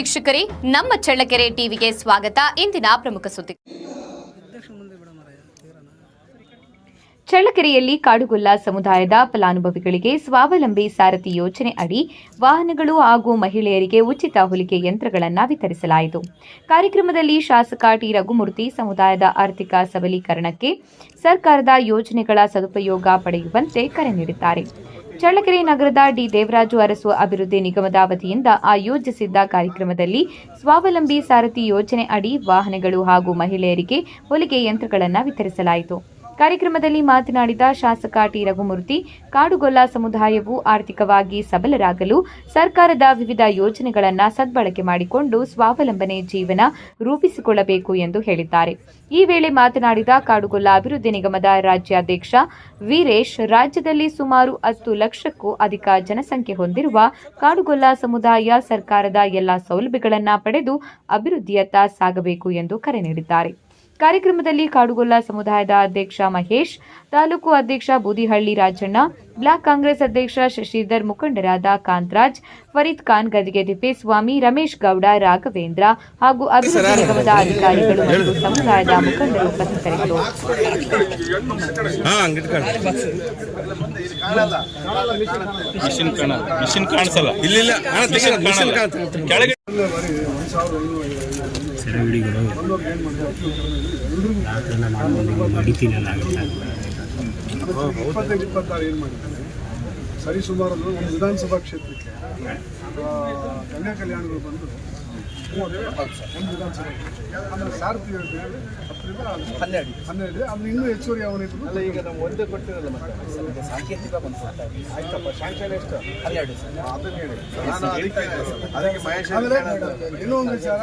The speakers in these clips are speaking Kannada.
ವೀಕ್ಷಕರೇ, ನಮ್ಮ ಚಳ್ಳಕೆರೆ ಟಿವಿಗೆ ಸ್ವಾಗತ. ಇಂದಿನ ಪ್ರಮುಖ ಸುದ್ದಿ. ಚಳ್ಳಕೆರೆಯಲ್ಲಿ ಕಾಡುಗೊಲ್ಲ ಸಮುದಾಯದ ಫಲಾನುಭವಿಗಳಿಗೆ ಸ್ವಾವಲಂಬಿ ಸಾರಥಿ ಯೋಜನೆ ಅಡಿ ವಾಹನಗಳು ಹಾಗೂ ಮಹಿಳೆಯರಿಗೆ ಉಚಿತ ಹೊಲಿಗೆ ಯಂತ್ರಗಳನ್ನು ವಿತರಿಸಲಾಯಿತು. ಕಾರ್ಯಕ್ರಮದಲ್ಲಿ ಶಾಸಕ ಟಿ ರಘುಮೂರ್ತಿ ಸಮುದಾಯದ ಆರ್ಥಿಕ ಸಬಲೀಕರಣಕ್ಕೆ ಸರ್ಕಾರದ ಯೋಜನೆಗಳ ಸದುಪಯೋಗ ಪಡೆಯುವಂತೆ ಕರೆ ನೀಡಿದ್ದಾರೆ. ಚಳ್ಳಕೆರೆ ನಗರದ ಡಿ ದೇವರಾಜು ಅರಸು ಅಭಿವೃದ್ಧಿ ನಿಗಮದ ವತಿಯಿಂದ ಆಯೋಜಿಸಿದ್ದ ಕಾರ್ಯಕ್ರಮದಲ್ಲಿ ಸ್ವಾವಲಂಬಿ ಸಾರಥಿ ಯೋಜನೆ ಅಡಿ ವಾಹನಗಳು ಹಾಗೂ ಮಹಿಳೆಯರಿಗೆ ಹೊಲಿಗೆ ಯಂತ್ರಗಳನ್ನು ವಿತರಿಸಲಾಯಿತು. ಕಾರ್ಯಕ್ರಮದಲ್ಲಿ ಮಾತನಾಡಿದ ಶಾಸಕ ಟಿ ರಘುಮೂರ್ತಿ, ಕಾಡುಗೊಲ್ಲ ಸಮುದಾಯವು ಆರ್ಥಿಕವಾಗಿ ಸಬಲರಾಗಲು ಸರ್ಕಾರದ ವಿವಿಧ ಯೋಜನೆಗಳನ್ನು ಸದ್ಬಳಕೆ ಮಾಡಿಕೊಂಡು ಸ್ವಾವಲಂಬನೆ ಜೀವನ ರೂಪಿಸಿಕೊಳ್ಳಬೇಕು ಎಂದು ಹೇಳಿದ್ದಾರೆ. ಈ ವೇಳೆ ಮಾತನಾಡಿದ ಕಾಡುಗೊಲ್ಲ ಅಭಿವೃದ್ಧಿ ನಿಗಮದ ರಾಜ್ಯಾಧ್ಯಕ್ಷ ವೀರೇಶ್, ರಾಜ್ಯದಲ್ಲಿ ಸುಮಾರು 10 ಲಕ್ಷಕ್ಕೂ ಅಧಿಕ ಜನಸಂಖ್ಯೆ ಹೊಂದಿರುವ ಕಾಡುಗೊಲ್ಲ ಸಮುದಾಯ ಸರ್ಕಾರದ ಎಲ್ಲಾ ಸೌಲಭ್ಯಗಳನ್ನು ಪಡೆದು ಅಭಿವೃದ್ಧಿಯತ್ತ ಸಾಗಬೇಕು ಎಂದು ಕರೆ ನೀಡಿದ್ದಾರೆ. ಕಾರ್ಯಕ್ರಮದಲ್ಲಿ ಕಾಡುಗೊಲ್ಲ ಸಮುದಾಯದ ಅಧ್ಯಕ್ಷ ಮಹೇಶ್, ತಾಲೂಕು ಅಧ್ಯಕ್ಷ ಬೂದಿಹಳ್ಳಿ ರಾಜಣ್ಣ, ಬ್ಲಾಕ್ ಕಾಂಗ್ರೆಸ್ ಅಧ್ಯಕ್ಷ ಶಶಿಧರ್, ಮುಖಂಡರಾದ ಕಾಂತರಾಜ್, ಫರೀದ್ ಖಾನ್, ಗದಿಗೆ ತಿಪ್ಪೇಸ್ವಾಮಿ, ರಮೇಶ್ ಗೌಡ, ರಾಘವೇಂದ್ರ ಹಾಗೂ ಅಭಿವೃದ್ಧಿ ನಿಗಮದ ಅಧಿಕಾರಿಗಳು ಮತ್ತು ಸಮುದಾಯದ ಮುಖಂಡರು ಉಪಸ್ಥಿತರಿದ್ದರು. ಸರಿ ಸುಮಾರು ಒಂದು ವಿಧಾನಸಭಾ ಕ್ಷೇತ್ರಕ್ಕೆ ಕನ್ಯಾ ಕಲ್ಯಾಣಗಳು ಬಂದು 30 ವಿಧಾನಸಭೆ ಆಮೇಲೆ ಸಾರಥಿ 10 ಅದು ಇನ್ನೂ ಹೆಚ್ಚುವರಿ ಅವನಿದ್ರು. ಅಲ್ಲ, ಈಗ ನಾವು ಒಂದೇ ಕೊಡ್ತಿರಲ್ಲ, ಮತ್ತೆ ಸಾಂಕೇತಿಕ ಬಂದು ಆಯ್ತಪ್ಪ. ಶಾಂಕ್ಷನ್ ಎಷ್ಟು? 12 ಸರ್. ಅದನ್ನ ಹೇಳಿ. ಆಮೇಲೆ ಇನ್ನೊಂದು ವಿಚಾರ,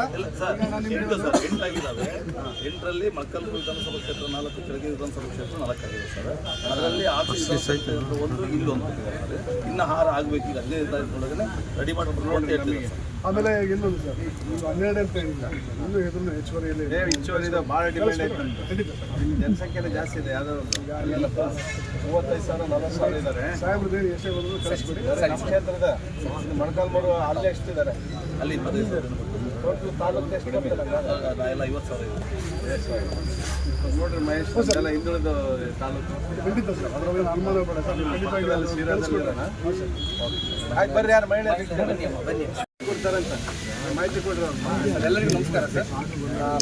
8ರಲ್ಲಿ ಮಕ್ಕಳು ವಿಧಾನಸಭಾ ಕ್ಷೇತ್ರ 4, ಕೆಳಗೆ ವಿಧಾನಸಭಾ ಕ್ಷೇತ್ರ 4 ಆಗಿದೆ ಸರ್. ಅದರಲ್ಲಿ 1 ಇಲ್ಲೊಂದು ಕೊಟ್ಟಿದ್ದಾರೆ. ಇನ್ನು 6 ಆಗಬೇಕು. ಈಗ 15 ತಾರೀಕಿನೊಳಗನೆ ರೆಡಿ ಮಾಡಿಕೊಂಡು ಅಂತ ಹೇಳ್ತಿದ್ದಾರೆ ಸರ್. ಆಮೇಲೆ ಇನ್ನೊಂದು ಸರ್, ಇದು 12 ಅಂತ ಏನಿಲ್ಲ, ಇನ್ನೂ ಇದನ್ನು ಹೆಚ್ಚುವರಿಯಲ್ಲಿ ಹೆಚ್ಚುವರಿ ಭಾಳ ಡಿಮ್ಯಾಂಡ್ ಐತೆ. ಜನಸಂಖ್ಯೆ ಜಾಸ್ತಿ ಇದೆ. ಯಾವುದೋ 35,000 40,000 ಇದ್ದಾರೆ. ಸಾಹೇಬ್ರದ್ದು ಎಷ್ಟೇ ಬಂದರೂ ಕಳಿಸ್ಬಿಡಿ. ಕ್ಷೇತ್ರದ ಮೊಳಕಾಲ್ಮೂರು ಅಲ್ಲಿ ಎಷ್ಟಿದ್ದಾರೆ? ಅಲ್ಲಿ 25,000. ಟೋಟಲ್ ತಾಲೂಕು ಎಷ್ಟು ಬರ್ತಾರೆ? ಎಲ್ಲ 50,000 ಇದೆ ನೋಡ್ರಿ ಮಹೇಶ್. ಎಲ್ಲ ಹಿಂದುಳಿದ ತಾಲೂಕು. ಖಂಡಿತ ಸರ್, ಅದರಲ್ಲಿ ಅನುಮಾನ ಬೇಡ ಸರ್. ಆಯ್ತು, ಬರ್ರಿ. ಯಾರು ಮಹಿಳೆ ಕೊಡ್ತಾರಂತ ಮಾಹಿತಿ ಕೊಡ್ರಿ. ಎಲ್ಲರಿಗೂ ನಮಸ್ಕಾರ ಸರ್.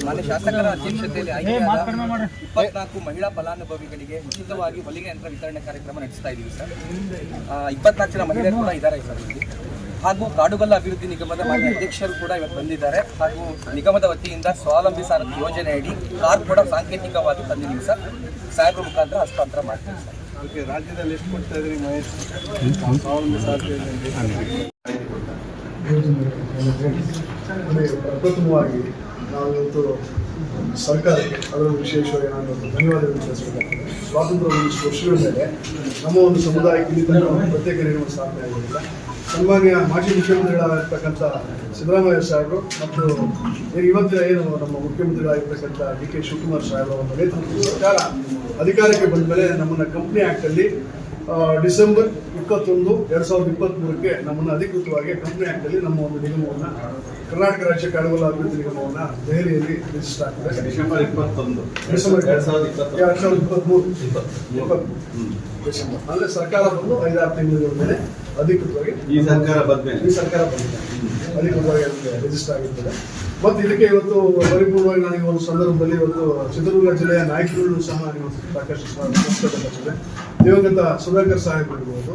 ಮಾನ್ಯ ಶಾಸಕರ ಅಧ್ಯಕ್ಷತೆಯಲ್ಲಿ ಆಯ್ಕೆಯಾದ 24 ಮಹಿಳಾ ಫಲಾನುಭವಿಗಳಿಗೆ ಉಚಿತವಾಗಿ ಹೊಲಿಗೆ ಯಂತ್ರ ವಿತರಣೆ ಕಾರ್ಯಕ್ರಮ ನಡೆಸ್ತಾ ಇದ್ದೀವಿ ಸರ್. 24 ಜನ ಮಹಿಳೆಯರು ಕೂಡ ಇದ್ದಾರೆ ಸರ್ ಇಲ್ಲಿ. ಹಾಗೂ ಕಾಡುಗೊಲ್ಲ ಅಭಿವೃದ್ಧಿ ನಿಗಮದ ಮಾನ್ಯ ಅಧ್ಯಕ್ಷರು ಕೂಡ ಇವತ್ತು ಬಂದಿದ್ದಾರೆ. ಹಾಗೂ ನಿಗಮದ ವತಿಯಿಂದ ಸ್ವಾವಲಂಬಿ ಸಾರಥಿ ಯೋಜನೆ ಅಡಿ ಕಾರ್ ಕೂಡ ಸಾಂಕೇತಿಕವಾಗಿ ತಂದಿದ್ದೀವಿ ಸರ್. ಸಾಹೇಬ್ರ ಮುಖಾಂತರ ಹಸ್ತಾಂತರ ಮಾಡ್ತೀವಿ ಸರ್. ಓಕೆ, ರಾಜ್ಯದಲ್ಲಿ ಎಷ್ಟು ಕೊಡ್ತಾ ಇದ್ರಿ ಮಹೇಶ್ ಸ್ವಾವಲಂಬಿ ಸಾರಥಿ ಪ್ರಪ್ರಥಮವಾಗಿ ನಾವು ಇವತ್ತು ಸರ್ಕಾರಕ್ಕೆ ಅದರಲ್ಲೂ ವಿಶೇಷವಾಗಿ ನಾನು ಧನ್ಯವಾದಗಳು ತಿಳಿಸಬೇಕಾಗ್ತದೆ. ಸ್ವಾತಂತ್ರ್ಯ ಒಂದಿಷ್ಟು ವರ್ಷಗಳ ಮೇಲೆ ನಮ್ಮ ಒಂದು ಸಮುದಾಯಕ್ಕೆ ಇಲ್ಲಿ ತನಕ ಪ್ರತ್ಯೇಕ ನಿರ್ಮಾಣ ಸ್ಥಾಪನೆ ಆಗಿರಲಿಲ್ಲ. ಸನ್ಮಾನ್ಯ ಮಾಜಿ ಮುಖ್ಯಮಂತ್ರಿಗಳಾಗಿರ್ತಕ್ಕಂಥ ಸಿದ್ದರಾಮಯ್ಯ ಸಾಹೇಬರು ಮತ್ತು ಇವತ್ತಿನ ಏನು ನಮ್ಮ ಮುಖ್ಯಮಂತ್ರಿಗಳಾಗಿರ್ತಕ್ಕಂಥ ಡಿ ಕೆ ಶಿವಕುಮಾರ್ ಸಾಹೇಬರ ಒಂದು ನೇತೃತ್ವದ ಸರ್ಕಾರ ಅಧಿಕಾರಕ್ಕೆ ಬಂದ ಮೇಲೆ ನಮ್ಮನ್ನು ಕಂಪ್ನಿ ಆ್ಯಕ್ಟಲ್ಲಿ ಡಿಸೆಂಬರ್ 21, 2023ಕ್ಕೆ ನಮ್ಮನ್ನು ಅಧಿಕೃತವಾಗಿ ಕಂಪ್ನಿ ಆ್ಯಕ್ಟಲ್ಲಿ ನಮ್ಮ ಒಂದು ನಿಗಮವನ್ನು, ಕರ್ನಾಟಕ ರಾಜ್ಯ ಕಾಡುಗೊಲ್ಲ ಅಭಿವೃದ್ಧಿ ನಿಗಮವನ್ನು ದೆಹಲಿಯಲ್ಲಿ ರಿಜಿಸ್ಟರ್ ಆಗ್ತದೆ. ಡಿಸೆಂಬರ್ 21, 2023 ಡಿಸೆಂಬರ್ ಅಂದರೆ ಸರ್ಕಾರ ಬಂದು 5-6 ತಿಂಗಳ ಮೇಲೆ ಅಧಿಕೃತವಾಗಿ ಈ ಸರ್ಕಾರ ಬಂದಿದೆ ಅಧಿಕೃತವಾಗಿ ರಿಜಿಸ್ಟರ್ ಆಗಿರ್ತದೆ. ಮತ್ತು ಇದಕ್ಕೆ ಇವತ್ತು ಪರಿಪೂರ್ಣವಾಗಿ ನಾನು ಈ ಒಂದು ಸಂದರ್ಭದಲ್ಲಿ ಇವತ್ತು ಚಿತ್ರದುರ್ಗ ಜಿಲ್ಲೆಯ ನಾಯಕರು ಸಹ ಸಾಕಷ್ಟು ನಮಸ್ಕರಿಸಿದೆ. ದಿವಂಗತ ಸುಧಾಕರ್ ಸಾಹೇಬ್ ಇರ್ಬೋದು,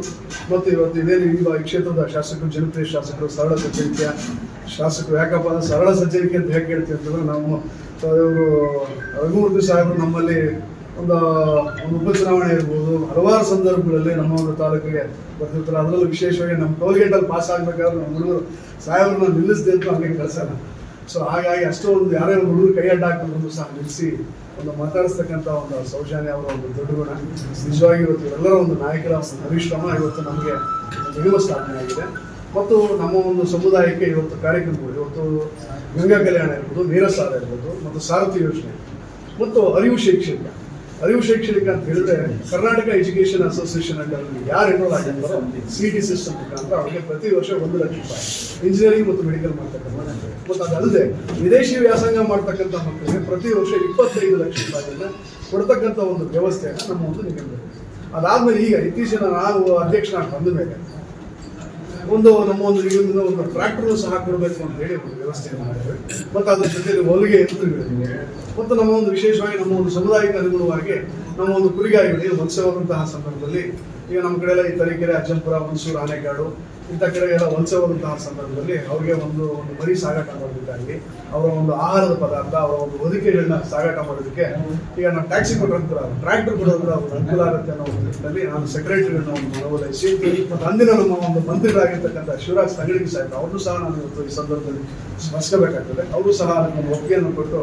ಮತ್ತು ಇವತ್ತು ಇದೇನು ಈಗ ಈ ಕ್ಷೇತ್ರದ ಶಾಸಕರು, ಜನಪ್ರಿಯ ಶಾಸಕರು, ಸರಳ ಸಜ್ಜನಿಕೆಯ ಶಾಸಕರು. ಯಾಕಪ್ಪ ಅಂದರೆ ಸರಳ ಸಜ್ಜನಿಕೆ ಅಂತ ಹೇಗೆ ಹೇಳ್ತೀವಿ ಅಂತಂದರೆ, ನಾವು ಇವರು ರಘುಮೂರ್ತಿ ಸಾಹೇಬರು ನಮ್ಮಲ್ಲಿ ಒಂದು ಉಪಚುನಾವಣೆ ಇರ್ಬೋದು, ಹಲವಾರು ಸಂದರ್ಭಗಳಲ್ಲಿ ನಮ್ಮ ಒಂದು ತಾಲೂಕಿಗೆ ಬರ್ತಿರ್ತಾರೆ. ಅದರಲ್ಲೂ ವಿಶೇಷವಾಗಿ ನಮ್ಮ ಟೋಲ್ಗೇಟಲ್ಲಿ ಪಾಸ್ ಆಗಬೇಕಾದ್ರೆ ನಮ್ಮ ಹುಡುಗರು ಸಾಹೇಬ್ರನ್ನ ನಿಲ್ಲಿಸದೆ ಅಂತ ಹಂಗೆ ಕಳ್ಸೋಣ. ಸೊ ಹಾಗಾಗಿ ಅಷ್ಟೊಂದು ಯಾರೇ ಒಂದು ಹುಡುಗರು ಕೈ ಅಡ್ಡ ಹಾಕಿದ್ರು ಸಹ ನಿಲ್ಲಿಸಿ ಒಂದು ಮಾತಾಡಿಸ್ತಕ್ಕಂಥ ಒಂದು ಸೌಜನ್ಯ ಅವರ ಒಂದು ದೊಡ್ಡ ಗುಣ. ನಿಜವಾಗಿ ಇವತ್ತು ಎಲ್ಲರ ಒಂದು ನಾಯಕರ ಒಂದು ಪರಿಶ್ರಮ ಇವತ್ತು ನಮಗೆ ನಿಗಮ ಸ್ಥಾಪನೆ ಆಗಿದೆ. ಮತ್ತು ನಮ್ಮ ಒಂದು ಸಮುದಾಯಕ್ಕೆ ಇವತ್ತು ಕಾರ್ಯಕ್ರಮಗಳು, ಇವತ್ತು ಗಂಗಾ ಕಲ್ಯಾಣ ಇರ್ಬೋದು, ನೇರ ಸಾಲ ಇರ್ಬೋದು, ಮತ್ತು ಸಾರಥಿ ಯೋಜನೆ ಮತ್ತು ಅರಿವು ಶೈಕ್ಷಣಿಕ ಅರಿವು ಶೈಕ್ಷಣಿಕ ಅಂತ ಹೇಳಿದ್ರೆ ಕರ್ನಾಟಕ ಎಜುಕೇಶನ್ ಅಸೋಸಿಯೇಷನ್ ಅಂತ ಯಾರು ಎನ್ರೋಲ್ ಆಗಿರ್ತಾರೋ CET ಸಿಸ್ಟಮ್ ಮುಖಾಂತರ ಅವರಿಗೆ ಪ್ರತಿ ವರ್ಷ 1 ಲಕ್ಷ ರೂಪಾಯಿ ಇಂಜಿನಿಯರಿಂಗ್ ಮತ್ತು ಮೆಡಿಕಲ್ ಮಾಡ್ತಕ್ಕಂಥ ಮತ್ತು ಅದಲ್ಲದೆ ವಿದೇಶಿ ವ್ಯಾಸಂಗ ಮಾಡ್ತಕ್ಕಂಥ ಮಕ್ಕಳಿಗೆ ಪ್ರತಿ ವರ್ಷ 25 ಲಕ್ಷ ರೂಪಾಯಿಗಳನ್ನ ಕೊಡ್ತಕ್ಕಂಥ ಒಂದು ವ್ಯವಸ್ಥೆಯನ್ನು ನಮ್ಮ ಒಂದು ನಿಗಮದಲ್ಲಿ. ಅದಾದ್ಮೇಲೆ ಈಗ ಇತ್ತೀಚಿನ ನಾವು ಅಧ್ಯಕ್ಷನಾಗಿ ಬಂದ ಮೇಲೆ ನಮ್ಮ ಒಂದು ನಿಗಮದಿಂದ ಒಂದು ಟ್ರ್ಯಾಕ್ಟರ್ ಸಹ ಕೊಡಬೇಕು ಅಂತ ಹೇಳಿ ಒಂದು ವ್ಯವಸ್ಥೆಯನ್ನು ಮಾಡಿದ್ದೇವೆ. ಮತ್ತು ಅದ್ರ ಜೊತೆಯಲ್ಲಿ ಹೊಲಿಗೆ ಯಂತ್ರಗಳಿವೆ ಮತ್ತು ನಮ್ಮ ಒಂದು ವಿಶೇಷವಾಗಿ ನಮ್ಮ ಒಂದು ಸಮುದಾಯಕ್ಕೆ ಅನುಗುಣವಾಗಿ ನಮ್ಮ ಒಂದು ಕುರಿಗಾಯಿಗಳಿಗೆ ವಲಸೆ ಹೋದಂತಹ ಸಂದರ್ಭದಲ್ಲಿ ಈಗ ನಮ್ಮ ಕಡೆ ಎಲ್ಲ ಈ ತರೀಕೆರೆ, ಅಜ್ಜಂಪುರ, ಹುಣಸೂರು, ಆನೆಗಾಡು ಇಂಥ ಕಡೆ ಎಲ್ಲ ವಲಸೆ ಹೋದಂತಹ ಸಂದರ್ಭದಲ್ಲಿ ಅವರಿಗೆ ಒಂದು ಮರಿ ಸಾಗಾಟ ಮಾಡೋದಕ್ಕಾಗಿ ಅವರ ಒಂದು ಆಹಾರದ ಪದಾರ್ಥ, ಅವರ ಒಂದು ಹೊದಿಕೆಗಳನ್ನ ಸಾಗಾಟ ಮಾಡೋದಕ್ಕೆ ಈಗ ನಾವು ಟ್ಯಾಕ್ಸಿ ಕೊಟ್ಟಂತರ ಟ್ರ್ಯಾಕ್ಟರ್ ಕೊಡೋದ್ರ ಒಂದು ಅನುಕೂಲ ಆಗುತ್ತೆ ಅನ್ನೋ ಒಂದು ನಿಟ್ಟಿನಲ್ಲಿ ನಾನು ಸೆಕ್ರೆಟರಿಗಳನ್ನ ಒಂದು ಮನವೊಲಿಸಿ ಮತ್ತು ಅಂದಿನ ನಮ್ಮ ಒಂದು ಮಂತ್ರಿಗಳಾಗಿರ್ತಕ್ಕಂಥ ಶಿವರಾಜ್ ತಂಗಡಿ ಸಾಹೇಬ್ ಅವ್ರನ್ನೂ ಸಹ ನಾನು ಇವತ್ತು ಈ ಸಂದರ್ಭದಲ್ಲಿ ಸ್ಮರಿಸಬೇಕಾಗ್ತದೆ. ಅವರು ಸಹ ನಮ್ಮ ಒಪ್ಪಿಗೆಯನ್ನು ಕೊಟ್ಟು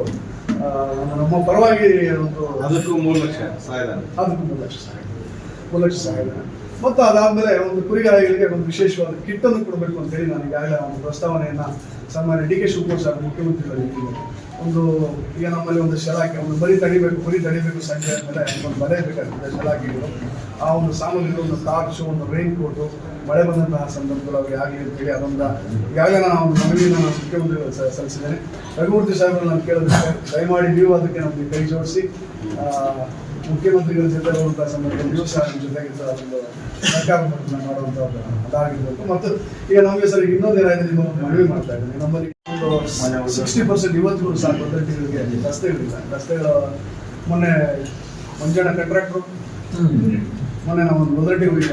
ನಮ್ಮ ಪರವಾಗಿ ಒಂದು ಅದಕ್ಕೂ 3 ಲಕ್ಷ ಸಹಾಯಧನ, ಅದಕ್ಕೂ 3 ಲಕ್ಷ ಸಹಾಯಧನ ಮತ್ತು ಅದಾದ್ಮೇಲೆ ಒಂದು ಕುರಿಗಾಯಿಗಳಿಗೆ ಒಂದು ವಿಶೇಷವಾದ ಕಿಟ್ ಅನ್ನು ಕೊಡಬೇಕು ಅಂತ ಹೇಳಿ ನಾನು ಈಗಾಗಲೇ ಒಂದು ಪ್ರಸ್ತಾವನೆಯನ್ನ ಸನ್ಮಾನ್ಯ DK ಶಿವಕುಮಾರ್ ಸಾಹೇಬ್ ಮುಖ್ಯಮಂತ್ರಿಗಳು ಇಟ್ಟಿದ್ದಾರೆ. ಒಂದು ಈಗ ನಮ್ಮಲ್ಲಿ ಒಂದು ಶಲಾಕೆ, ಒಂದು ಮರಿ ತಡಿಬೇಕು ಸಂಜೆ ಆದ್ಮೇಲೆ ಒಂದು ಬಲೆ ಬೇಕಾಗ್ತದೆ ಶಲಾಕೆಗಳು, ಆ ಒಂದು ಸಾಮಗ್ರಿಗಳು, ಒಂದು ಟಾರ್ಚ್, ಒಂದು ರೈನ್ ಕೋಟು, ಮಳೆ ಬಂದಂತಹ ಸಂದರ್ಭದಲ್ಲಿ ಅವ್ರಿಗೆ ಆಗಲಿ ಅಂತೇಳಿ ಅದೊಂದು ಈಗಾಗಲೇ ನಾನು ಒಂದು ಮನವಿಯನ್ನು ನಾನು ಮುಖ್ಯಮಂತ್ರಿಗಳು ಸಲ್ಲಿಸಿದ್ದೇನೆ. ರಘುಮೂರ್ತಿ ಸಾಹೇಬರು ನಾನು ಕೇಳೋದಕ್ಕೆ ದಯಮಾಡಿ ನೀವು ಅದಕ್ಕೆ ನಮಗೆ ಕೈ ಜೋಡಿಸಿ ಮುಖ್ಯಮಂತ್ರಿಗಳ ಜೊತೆ ಬರುವಂತಹ ಸಂದರ್ಭದಲ್ಲಿ ನೀವು ಸಹ ನಿಮ್ಮ ಜೊತೆಗೆ ಒಂದು ಸರ್ಕಾರ ಮಾಡುವಂಥದ್ದು ಅದಾಗಿರ್ಬೇಕು. ಮತ್ತು ಈಗ ನಮಗೆ ಸರ್ ಇನ್ನೊಂದು ಏನಾಗಿದೆ, ನಿಮ್ಮ ಮನವಿ ಮಾಡ್ತಾ ಇದ್ದೀನಿ, ನಮ್ಮಲ್ಲಿ ಒಂದು 60% ಇವತ್ತು ಸಹ ಭದ್ರತೆಗಳಿಗೆ ರಸ್ತೆಗಳಿಲ್ಲ. ರಸ್ತೆಗಳ ಮೊನ್ನೆ ಮಂಜಣ್ಣ ಕಾಂಟ್ರಾಕ್ಟ್ರು ಮೊನ್ನೆ ನಾವು ಒಂದು ಭದ್ರತೆ ಹೋಗಿಲ್ಲ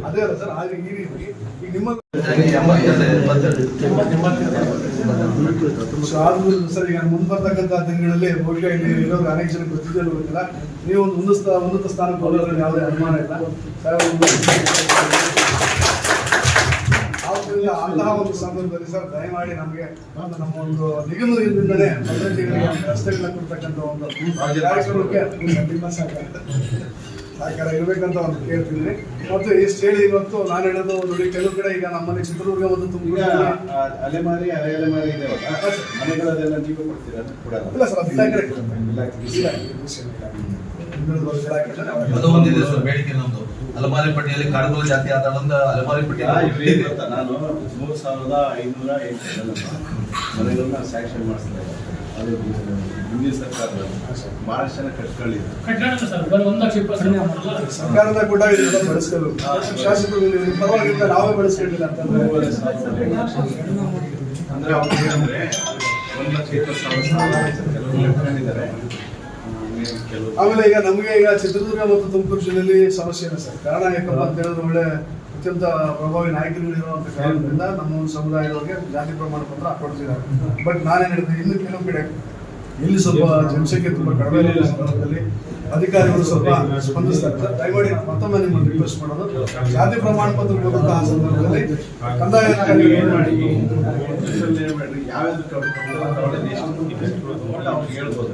ಅದೇ ಅಲ್ಲ ಸರ್. ಹಾಗೆ ಈ ರೀತಿ ಈಗ ನಿಮ್ಮ ಸರ್ ಈಗ ಮುಂದೆ ಬರ್ತಕ್ಕಂಥ ದಿನಗಳಲ್ಲಿ ಬಹುಶಃ ಇಲ್ಲಿ ಇರೋರು ಅನೇಕ ಜನ ಗೊತ್ತಿಲ್ಲ, ನೀವು ಒಂದು ಉನ್ನತ ಸ್ಥಾನಕ್ಕೆ ಹೋಗೋದ್ರಲ್ಲಿ ಯಾವುದೇ ಅನುಮಾನ ಇಲ್ಲ. ಆದ್ದರಿಂದ ಅಂತಹ ಒಂದು ಸಂದರ್ಭದಲ್ಲಿ ಸರ್ ದಯಮಾಡಿ ನಮಗೆ ನಮ್ಮ ಒಂದು ನಿಗಮದಿಂದಲೇ ಭದ್ರತೆಗಳಿಗೆ ರಸ್ತೆಗಳನ್ನ ಕೊಡ್ತಕ್ಕಂಥ ಒಂದು ಕಾರ್ಯಕ್ರಮಕ್ಕೆ ಸಹಕಾರ ಇರಬೇಕಂತ ಒಂದು ಕೇಳ್ತಿದ್ದೀನಿ. ಮತ್ತು ಇಷ್ಟು ಹೇಳಿ ಇವತ್ತು ನಾನು ಹೇಳೋದು ನೋಡಿ, ಕೆಲವು ಕಡೆ ಈಗ ನಮ್ಮಲ್ಲಿ ಚಿತ್ರದುರ್ಗ ಒಂದು ತುಮಕೂರು ಅಲೆಮಾರಿ ಇದೆ ಮನೆಗಳದೆಲ್ಲ ನೀವು ಕೊಡ್ತೀರಾ? ಇಲ್ಲ ಸರ್, ಅದು ಇಲಾಖೆ ಅದು ಒಂದಿದೆ ಸರ್ ಬೇಡಿಕೆ ನಮ್ದು. ಅಲಮಾರಿ ಪಟ್ಟಿಯಲ್ಲಿ ಕಾಡುಗಳು ಜಾತಿ ಆದ ಅಲಮಾರಿ ಪಟ್ಟಿ ನಾನು 3,508 ಮನೆಗಳನ್ನ ಸ್ಯಾಂಕ್ಷನ್ ಮಾಡಿಸ್ತಾರೆ. ಅದು ಹಿಂದಿನ ಸರ್ಕಾರದ ಬಹಳಷ್ಟು ಜನ ಸರ್ಕಾರದ ಕೂಡ ಬಳಸ್ಕೋಬೇಕು. ಶಾಸಕರು ಪರವಾಗಿಲ್ಲ, ನಾವೇ ಬಳಸ್ಕೊಂಡಿಲ್ಲ ಅಂತಂದ್ರೆ ಅಂದ್ರೆ ಅವ್ರಿಗೆ ಅಂದ್ರೆ 1,20,000 ಆಮೇಲೆ ಈಗ ನಮಗೆ ಈಗ ಚಿತ್ರದುರ್ಗ ಮತ್ತು ತುಮಕೂರು ಜಿಲ್ಲೆಯಲ್ಲಿ ಸಮಸ್ಯೆ ಇದೆ ಸರ್. ಕಾರಣ ಯಾಕಪ್ಪ ಅಂತ ಹೇಳಿದ್ರೆ ಒಳ್ಳೆ ಅತ್ಯಂತ ಪ್ರಭಾವಿ ನಾಯಕರುಗಳಿರುವಂಥ ಕಾರಣದಿಂದ ನಮ್ಮ ಒಂದು ಸಮುದಾಯದವರಿಗೆ ಜಾತಿ ಪ್ರಮಾಣ ಪತ್ರ ಕೊಡ್ತಿದ್ದಾರೆ. ಬಟ್ ನಾನೇನು ಹೇಳಿದೆ, ಇನ್ನು ಕೆಲವು ಕಡೆ ಇಲ್ಲಿ ಸ್ವಲ್ಪ ಜನಸಂಖ್ಯೆ ತುಂಬ ಕಡಿಮೆ ಇರೋ ಸಂದರ್ಭದಲ್ಲಿ ಅಧಿಕಾರಿಗಳು ಸ್ವಲ್ಪ ಸ್ಪಂದಿಸ್ತಾರೆ ಸರ್. ದಯಮಾಡಿ ಮತ್ತೊಮ್ಮೆ ನಿಮ್ಮನ್ನು ರಿಕ್ವೆಸ್ಟ್ ಮಾಡೋದು, ಜಾತಿ ಪ್ರಮಾಣ ಪತ್ರ ಕೊಡುವಂತಹ ಸಂದರ್ಭದಲ್ಲಿ ಕಂದಾಯ ಅಧಿಕಾರಿಗಳು ಏನು ಮಾಡಿ ಯಾವ್ಯಾವ ಹೇಳ್ಬೋದು.